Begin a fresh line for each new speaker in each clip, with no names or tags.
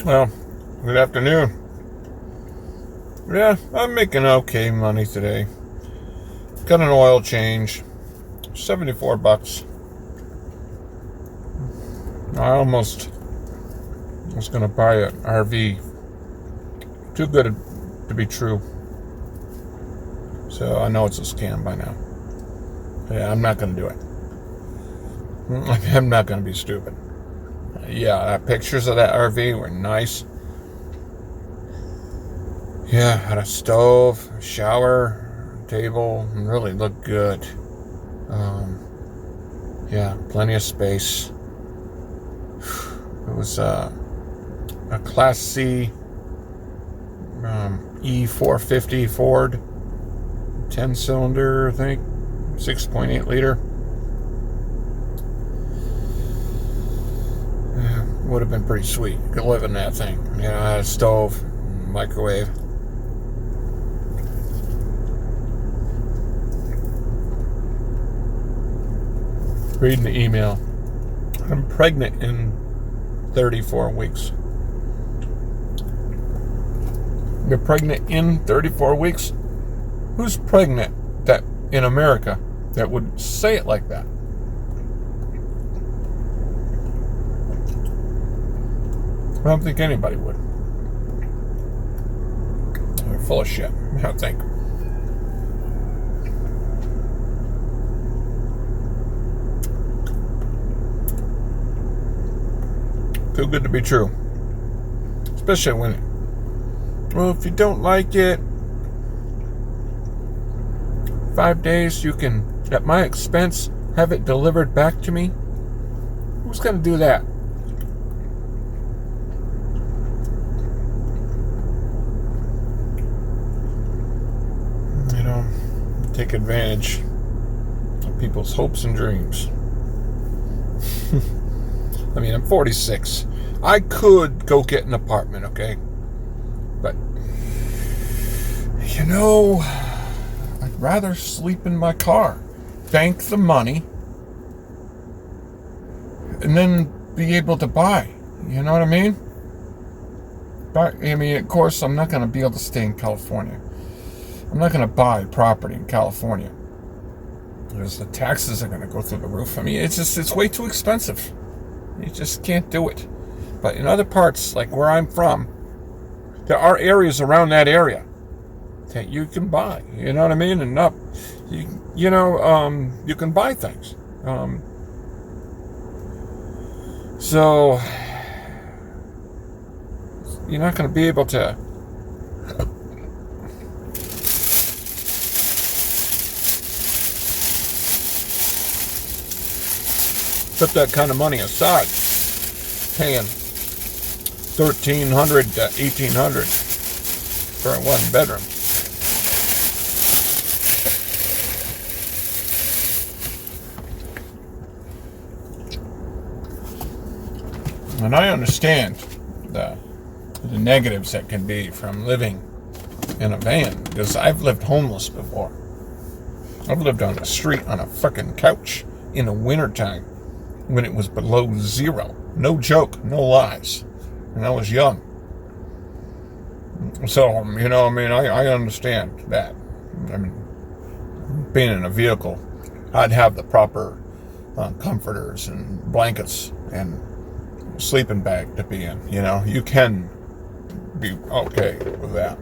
Well, good afternoon. Yeah, I'm making okay money today. Got an oil change, $74. I almost was going to buy an RV. Too good to be true. So I know it's a scam by now. Yeah, I'm not going to do it. I'm not going to be stupid. Yeah, pictures of that RV were nice. Yeah, had a stove, a shower, table, and really looked good. Yeah, plenty of space. It was a Class C E450 Ford, 10-cylinder, I think, 6.8 liter. Would have been pretty sweet. Could live in that thing. You know, I had a stove, microwave. Reading the email. I'm pregnant in 34 weeks. You're pregnant in 34 weeks? Who's pregnant that in America that would say it like that? I don't think anybody would. They're full of shit, I think. Too good to be true. Especially when, well, if you don't like it, 5 days, you can, at my expense, have it delivered back to me. Who's going to do that? You know, take advantage of people's hopes and dreams. I mean, I'm 46. I could go get an apartment, okay? But, you know, I'd rather sleep in my car, bank the money, and then be able to buy. You know what I mean? But, I mean, of course, I'm not going to be able to stay in California. I'm not going to buy property in California because the taxes are going to go through the roof. I mean, it's way too expensive. You just can't do it. But in other parts, like where I'm from, there are areas around that area that you can buy. You know what I mean? And up, you can buy things. So you're not going to be able to put that kind of money aside, paying $1,300 to $1,800 for a one bedroom. And I understand the negatives that can be from living in a van, because I've lived homeless before. I've lived on the street on a fucking couch in the wintertime when it was below zero. No joke, no lies. And I was young. So, you know, I mean, I understand that. I mean, being in a vehicle, I'd have the proper comforters and blankets and sleeping bag to be in. You know, you can be okay with that.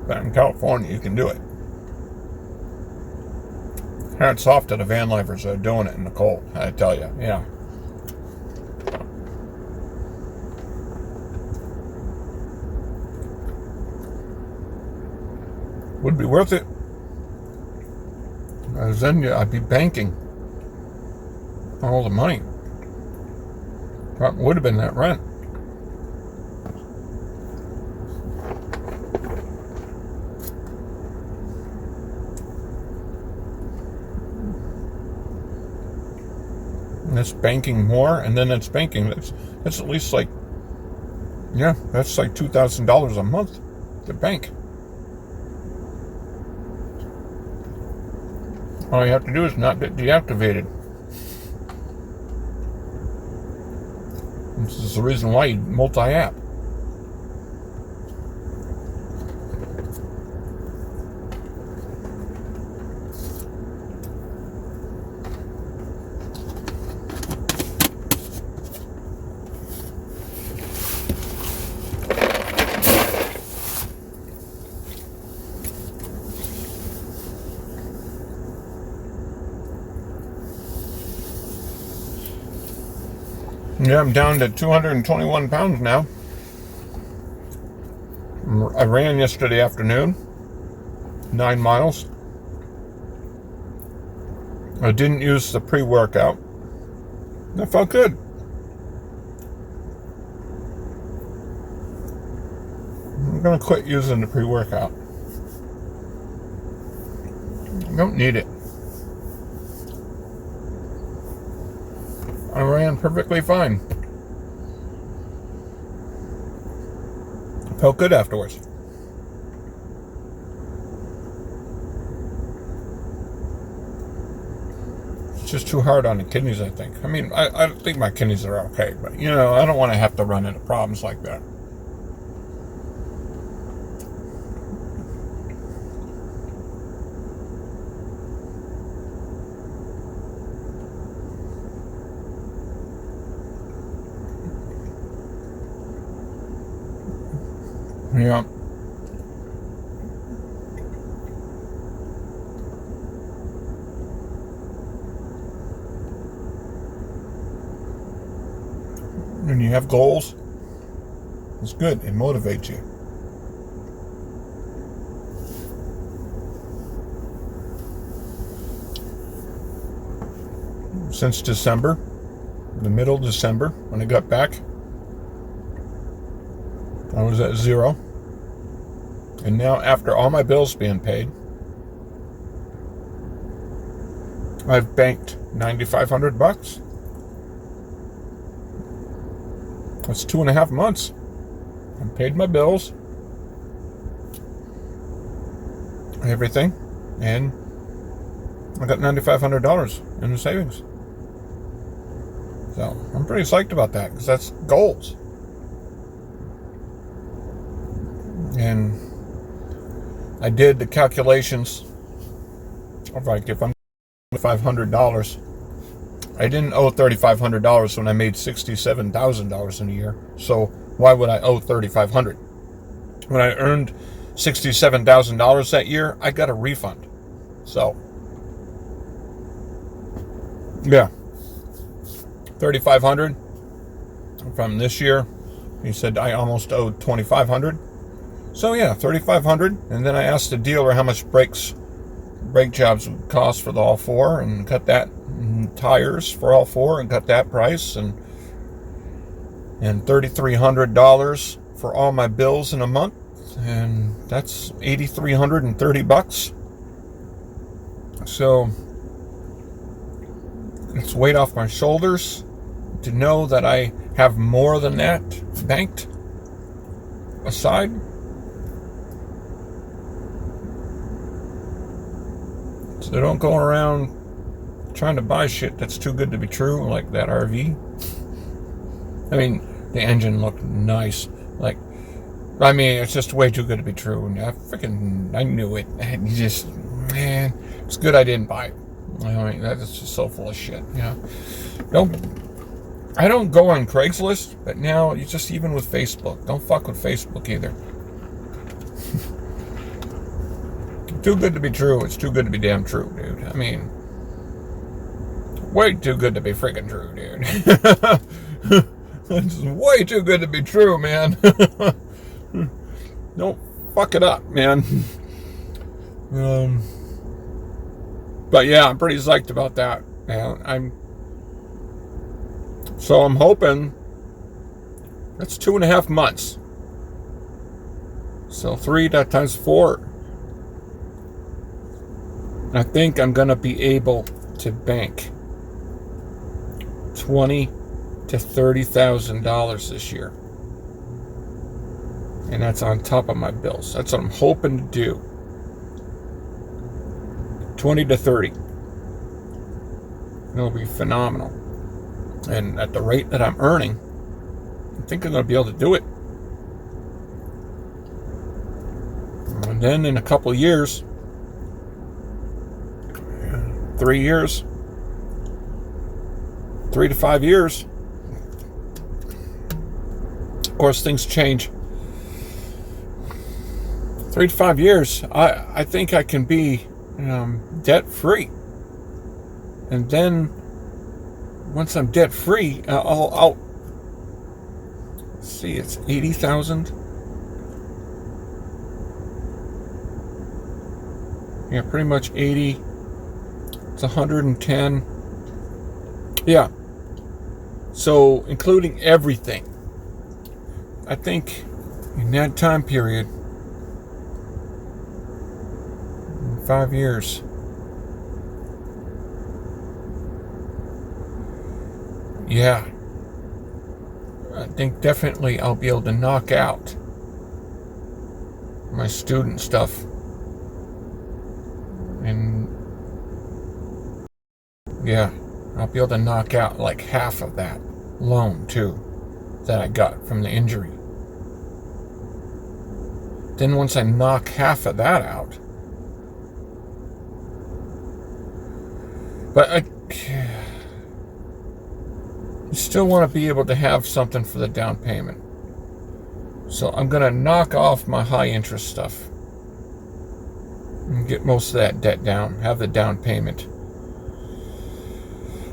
But in California, you can do it. Hats off to the van lifers that are doing it in the cold, I tell you. Yeah. Would be worth it. Because then I'd be banking all the money. That would have been that rent. And it's banking more, and then it's banking. That's at least like, yeah, that's like $2,000 a month to bank. All you have to do is not get deactivated. This is the reason why you multi-app. Yeah, I'm down to 221 pounds now. I ran yesterday afternoon, 9 miles. I didn't use the pre-workout. That felt good. I'm going to quit using the pre-workout. I don't need it. I ran perfectly fine. Felt good afterwards. It's just too hard on the kidneys, I think. I mean, I think my kidneys are okay, but, you know, I don't want to have to run into problems like that. Yeah. When you have goals, it's good. It motivates you. Since December, the middle of December, when I got back, I was at 0. And now, after all my bills being paid, I've banked $9,500. That's 2.5 months. I paid my bills, everything, and I got $9,500 in the savings. So I'm pretty psyched about that, because that's goals. And I did the calculations of, like, if I'm $500, I didn't owe $3,500 when I made $67,000 in a year. So why would I owe $3,500? When I earned $67,000 that year, I got a refund. So yeah, $3,500 from this year. He said I almost owed $2,500. So yeah, $3,500, and then I asked the dealer how much brake jobs would cost for the all four, and cut that, and tires for all four, and cut that price, and $3,300 for all my bills in a month, and that's $8,330. So it's weight off my shoulders to know that I have more than that banked aside. So don't go around trying to buy shit that's too good to be true, like that RV. I mean, the engine looked nice. Like, I mean, it's just way too good to be true. And I knew it. And you just, man, it's good I didn't buy it. I mean, that's just so full of shit, you know. I don't go on Craigslist, but now, you just, even with Facebook, don't fuck with Facebook either. Too good to be true. It's too good to be damn true, dude. I mean, way too good to be freaking true, dude. It's way too good to be true, man. Don't fuck it up, man. But yeah, I'm pretty psyched about that, man. I'm hoping that's 2.5 months. So 3 times 4. I think I'm going to be able to bank $20,000 to $30,000 this year. And that's on top of my bills. That's what I'm hoping to do. 20 to 30. It'll be phenomenal. And at the rate that I'm earning, I think I'm going to be able to do it. And then in a couple of years, 3 years, 3 to 5 years, of course, things change. 3 to 5 years, I think I can be debt free. And then once I'm debt free, I'll see, it's 80,000. Yeah, pretty much 80. It's 110. Yeah. So, including everything, I think in that time period, in 5 years, yeah, I think definitely I'll be able to knock out my student stuff. And yeah, I'll be able to knock out like half of that loan too that I got from the injury. Then once I knock half of that out, but I still want to be able to have something for the down payment. So I'm going to knock off my high interest stuff and get most of that debt down, have the down payment.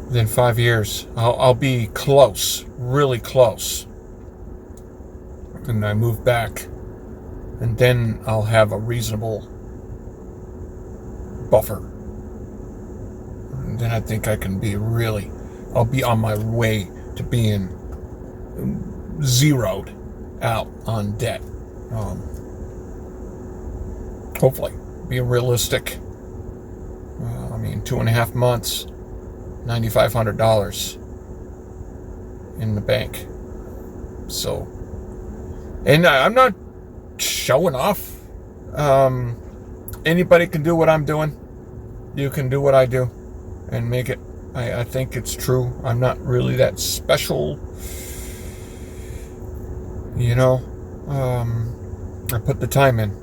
Within 5 years, I'll be close, really close. And I move back, and then I'll have a reasonable buffer. And then I think I can be I'll be on my way to being zeroed out on debt. Hopefully. Be realistic. 2.5 months, $9,500 in the bank. So, and I'm not showing off. Anybody can do what I'm doing. You can do what I do and make it. I think it's true. I'm not really that special. I put the time in.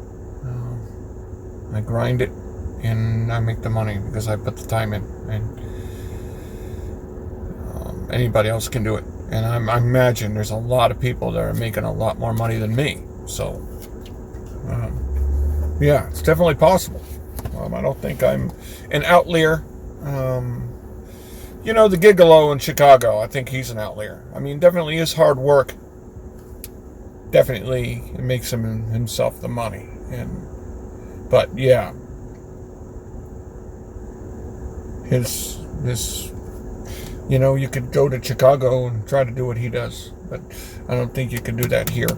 I grind it, and I make the money because I put the time in. And anybody else can do it. And I imagine there's a lot of people that are making a lot more money than me. So, yeah, it's definitely possible. I don't think I'm an outlier. The gigolo in Chicago, I think he's an outlier. Definitely his hard work. Definitely it makes him himself the money. But yeah, his you could go to Chicago and try to do what he does, but I don't think you can do that here.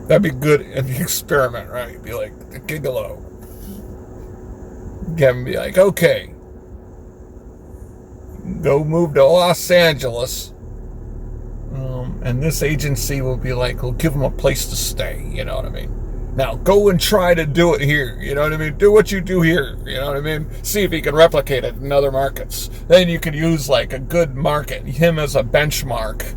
That'd be good at the experiment, right? Be like the gigolo. Get him, be like, okay, go move to Los Angeles. And this agency will be like, we'll give him a place to stay, you know what I mean? Now, go and try to do it here, you know what I mean? Do what you do here, you know what I mean? See if he can replicate it in other markets. Then you could use, like, a good market, him as a benchmark,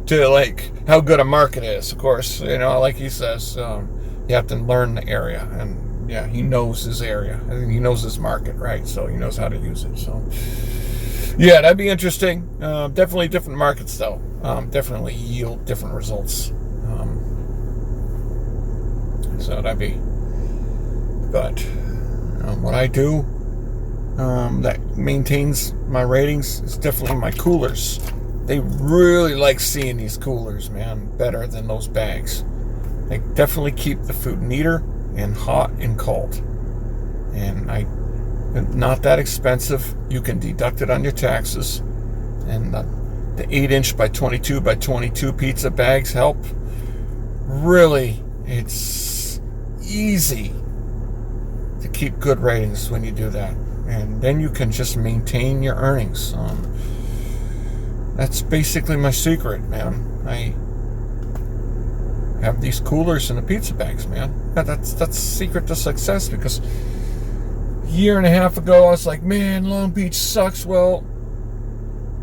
to, like, how good a market is. Of course, like he says, you have to learn the area. And, yeah, he knows his area. He knows his market, right? So he knows how to use it, so... Yeah, that'd be interesting. Definitely different markets, though. Definitely yield different results. So that'd be. But what I do that maintains my ratings is definitely my coolers. They really like seeing these coolers, man, better than those bags. They definitely keep the food neater and hot and cold. And not that expensive. You can deduct it on your taxes. And the 8-inch by 22 by 22 pizza bags help. Really, it's easy to keep good ratings when you do that. And then you can just maintain your earnings. That's basically my secret, man. I have these coolers and the pizza bags, man. That's the secret to success, because a year and a half ago I was like, man, Long Beach sucks. Well,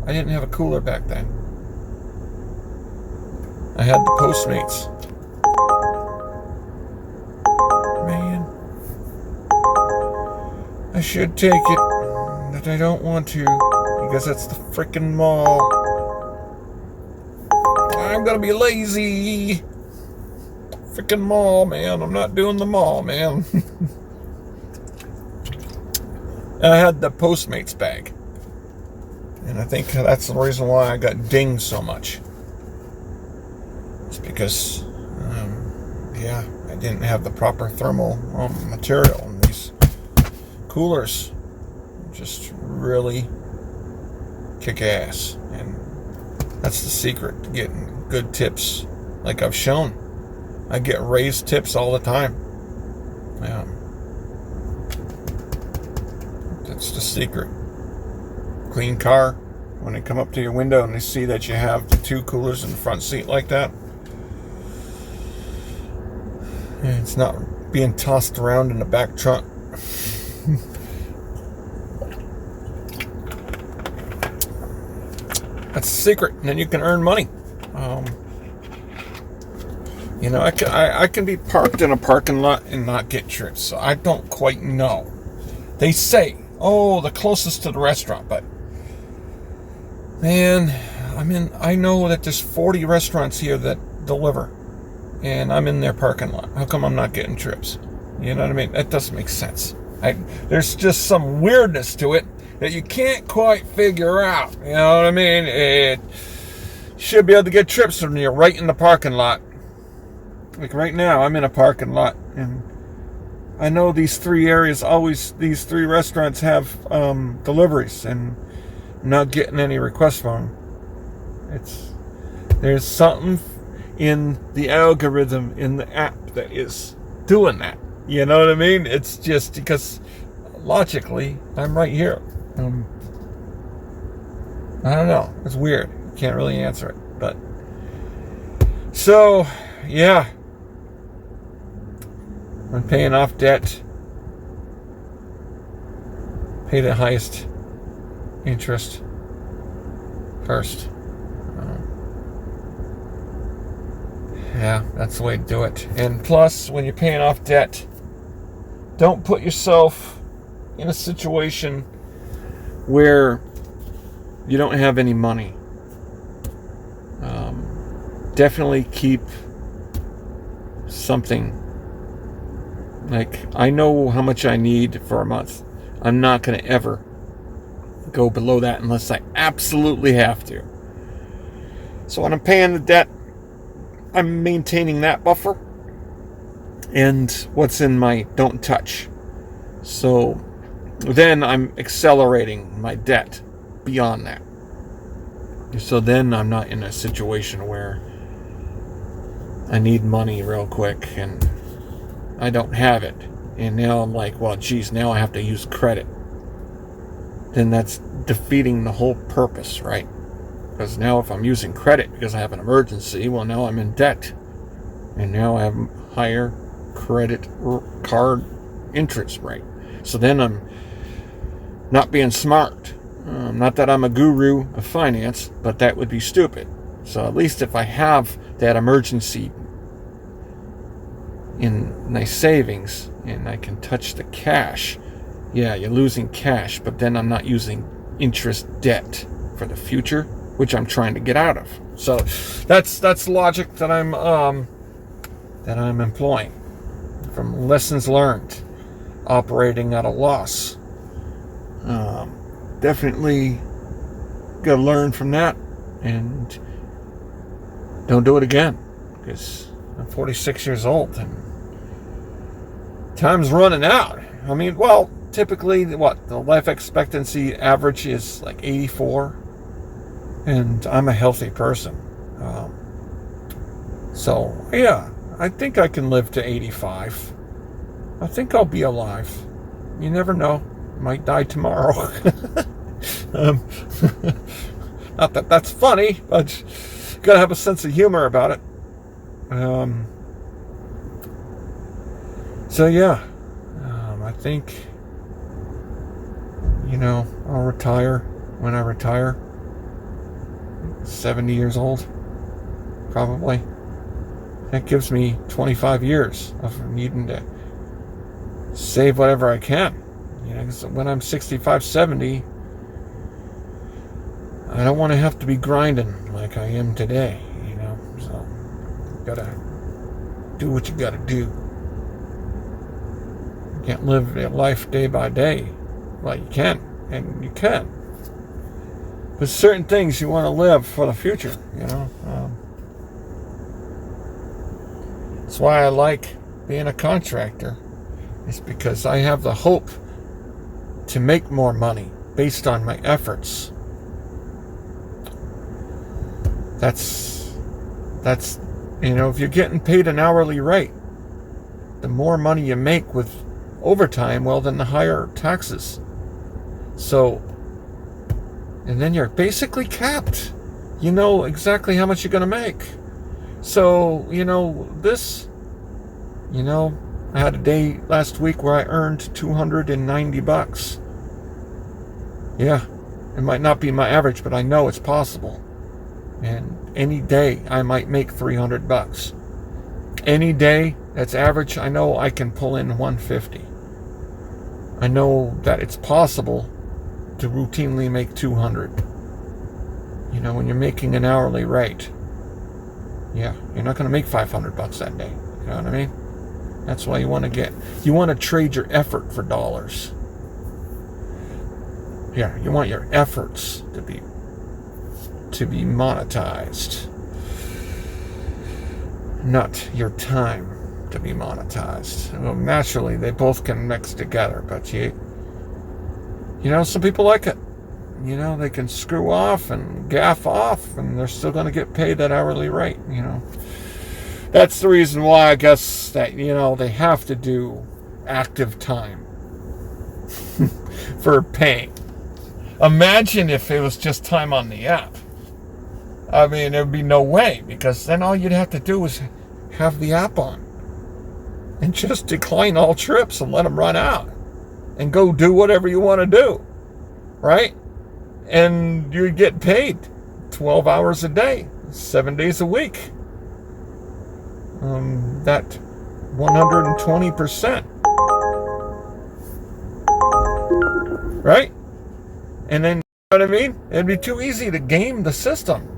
I didn't have a cooler back then. I had the Postmates. Man, I should take it, but I don't want to because it's the freaking mall. I'm gonna be lazy. Freaking mall, man. I'm not doing the mall, man. I had the Postmates bag. And I think that's the reason why I got dinged so much. It's because, I didn't have the proper thermal material. And these coolers just really kick ass. And that's the secret to getting good tips, like I've shown. I get raised tips all the time. Yeah. That's the secret. Clean car, when they come up to your window and they see that you have the 2 coolers in the front seat like that, and it's not being tossed around in the back trunk. That's the secret, and then you can earn money. I can be parked in a parking lot and not get trips, so I don't quite know. They say, the closest to the restaurant, but man, I know that there's 40 restaurants here that deliver, and I'm in their parking lot. How come I'm not getting trips? You know what I mean? That doesn't make sense. There's just some weirdness to it that you can't quite figure out. You know what I mean? It should be able to get trips when you're right in the parking lot. Like right now, I'm in a parking lot, and I know these 3 restaurants have deliveries, and I'm not getting any requests from them. There's something in the algorithm in the app that is doing that. You know what I mean? It's just because logically I'm right here. I don't know. It's weird. Can't really answer it, but so yeah. I'm paying off debt. Pay the highest interest first. Yeah, that's the way to do it. And plus, when you're paying off debt, don't put yourself in a situation where you don't have any money. Definitely keep something. Like, I know how much I need for a month. I'm not going to ever go below that unless I absolutely have to. So when I'm paying the debt, I'm maintaining that buffer and what's in my don't touch. So then I'm accelerating my debt beyond that. So then I'm not in a situation where I need money real quick and I don't have it. And now I'm like, well, geez, now I have to use credit. Then that's defeating the whole purpose, right? Because now if I'm using credit because I have an emergency, well, now I'm in debt. And now I have higher credit card interest rate. So then I'm not being smart. Not that I'm a guru of finance, but that would be stupid. So at least if I have that emergency in my savings and I can touch the cash, yeah, you're losing cash, but then I'm not using interest debt for the future, which I'm trying to get out of. So that's logic that I'm employing from lessons learned, operating at a loss. Definitely gotta learn from that and don't do it again, because I'm 46 years old and time's running out. I mean, well, typically the life expectancy average is like 84, and I'm a healthy person. So yeah, I think I can live to 85. I think I'll be alive. You never know. I might die tomorrow. Not that that's funny, but you gotta have a sense of humor about it. So yeah, I think, I'll retire when I retire. 70 years old. probably. That gives me 25 years of needing to save whatever I can. 'Cause when I'm 65, 70, I don't want to have to be grinding like I am today, So, you gotta do what you gotta do. You can't live your life day by day. Well, you can, and you can. But certain things you want to live for the future, That's why I like being a contractor. It's because I have the hope to make more money based on my efforts. That's if you're getting paid an hourly rate, the more money you make with overtime, well, then the higher taxes. So, and then you're basically capped. You know exactly how much you're going to make. So, I had a day last week where I earned $290. Yeah, it might not be my average, but I know it's possible. And any day I might make $300. Any day that's average, I know I can pull in $150. I know that it's possible to routinely make $200. When you're making an hourly rate, yeah, you're not going to make $500 that day. You know what I mean? That's why you want to trade your effort for dollars. Yeah, you want your efforts to be monetized, not your time to be monetized. Well, naturally, they both can mix together, but some people like it. They can screw off and gaff off, and they're still going to get paid that hourly rate, That's the reason why I guess that, they have to do active time for paying. Imagine if it was just time on the app. I mean, there'd be no way, because then all you'd have to do is have the app on and just decline all trips and let them run out and go do whatever you want to do, right? And you'd get paid 12 hours a day, 7 days a week. That 120%. Right? And then, you know what I mean? It'd be too easy to game the system.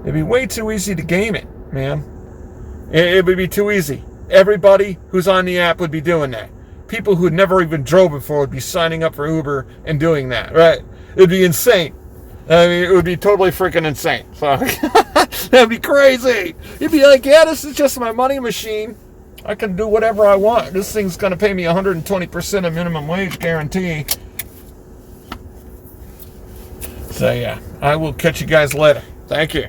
It'd be way too easy to game it, man. It would be too easy. Everybody who's on the app would be doing that. People who never even drove before would be signing up for Uber and doing that, right? It'd be insane. I mean, it would be totally freaking insane. So, that'd be crazy. You'd be like, yeah, this is just my money machine. I can do whatever I want. This thing's going to pay me 120% of minimum wage guarantee. So, yeah, I will catch you guys later. Thank you.